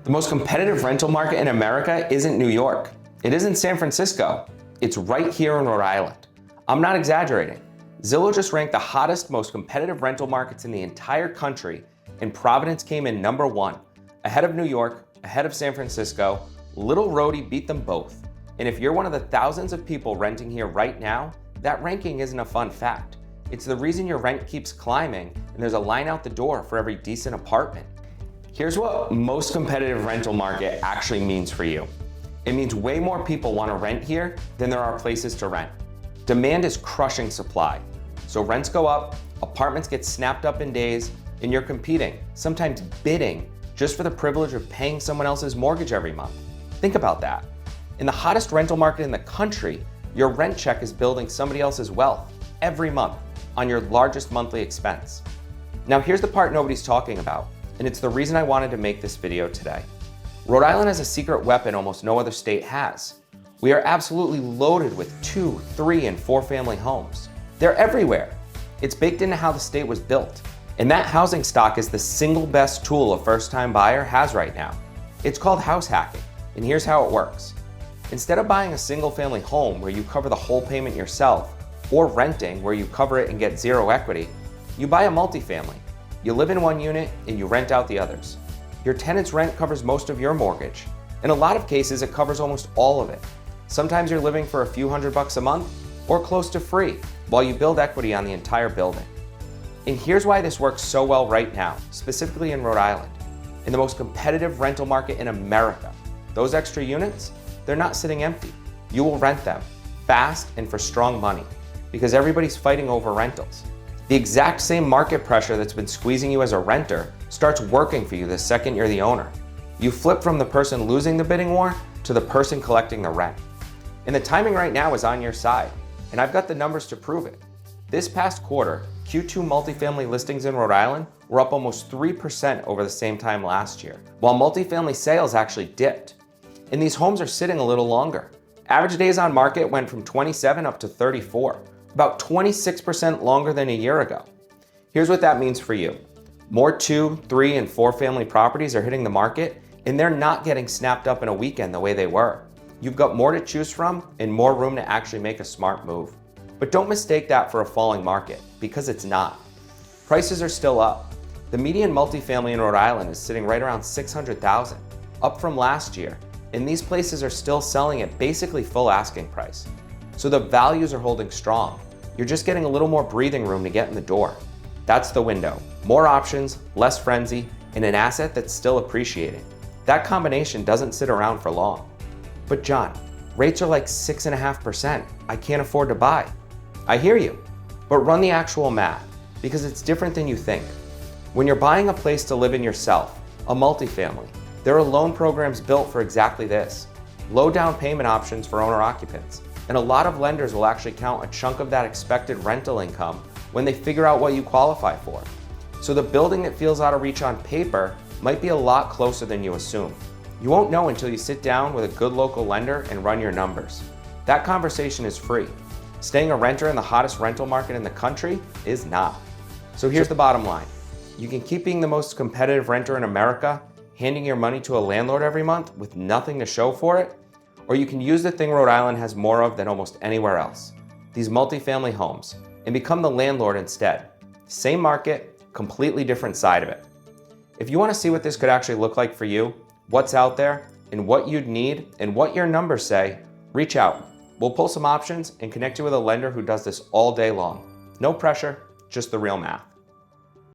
The most competitive rental market in America isn't New York. It isn't San Francisco. It's right here in Rhode Island. I'm not exaggerating. Zillow just ranked the hottest, most competitive rental markets in the entire country, and Providence came in #1, ahead of New York, ahead of San Francisco. Little Rhodey beat them both. And if you're one of the thousands of people renting here right now, that ranking isn't a fun fact. It's the reason your rent keeps climbing and there's a line out the door for every decent apartment. Here's what most competitive rental market actually means for you. It means way more people want to rent here than there are places to rent. Demand is crushing supply. So rents go up, apartments get snapped up in days, and you're competing, sometimes bidding, just for the privilege of paying someone else's mortgage every month. Think about that. In the hottest rental market in the country, your rent check is building somebody else's wealth every month on your largest monthly expense. Now here's the part nobody's talking about, and it's the reason I wanted to make this video today. Rhode Island has a secret weapon almost no other state has. We are absolutely loaded with 2, 3, and 4 family homes. They're everywhere. It's baked into how the state was built. And that housing stock is the single best tool a first-time buyer has right now. It's called house hacking, and here's how it works. Instead of buying a single family home where you cover the whole payment yourself, or renting where you cover it and get zero equity, you buy a multifamily. You live in one unit and you rent out the others. Your tenant's rent covers most of your mortgage. In a lot of cases, it covers almost all of it. Sometimes you're living for a few $100 a month or close to free while you build equity on the entire building. And here's why this works so well right now, specifically in Rhode Island. In the most competitive rental market in America, those extra units, they're not sitting empty. You will rent them fast and for strong money because everybody's fighting over rentals. The exact same market pressure that's been squeezing you as a renter starts working for you the second you're the owner. You flip from the person losing the bidding war to the person collecting the rent. And the timing right now is on your side, and I've got the numbers to prove it. This past quarter, Q2 multifamily listings in Rhode Island were up almost 3% over the same time last year, while multifamily sales actually dipped. And these homes are sitting a little longer. Average days on market went from 27 up to 34. About 26% longer than a year ago. Here's what that means for you. More 2, 3, and 4 family properties are hitting the market, and they're not getting snapped up in a weekend the way they were. You've got more to choose from and more room to actually make a smart move. But don't mistake that for a falling market, because it's not. Prices are still up. The median multifamily in Rhode Island is sitting right around $600,000, up from last year, and these places are still selling at basically full asking price. So the values are holding strong. You're just getting a little more breathing room to get in the door. That's the window. More options, less frenzy, and an asset that's still appreciating. That combination doesn't sit around for long. But John, rates are like 6.5%. I can't afford to buy. I hear you, but run the actual math because it's different than you think. When you're buying a place to live in yourself, a multifamily, there are loan programs built for exactly this. Low down payment options for owner-occupants. And a lot of lenders will actually count a chunk of that expected rental income when they figure out what you qualify for. So the building that feels out of reach on paper might be a lot closer than you assume. You won't know until you sit down with a good local lender and run your numbers. That conversation is free. Staying a renter in the hottest rental market in the country is not. So here's the bottom line. You can keep being the most competitive renter in America, handing your money to a landlord every month with nothing to show for it, or you can use the thing Rhode Island has more of than almost anywhere else, these multifamily homes, and become the landlord instead. Same market, completely different side of it. If you want to see what this could actually look like for you, what's out there, and what you'd need, and what your numbers say, reach out. We'll pull some options and connect you with a lender who does this all day long. No pressure, just the real math.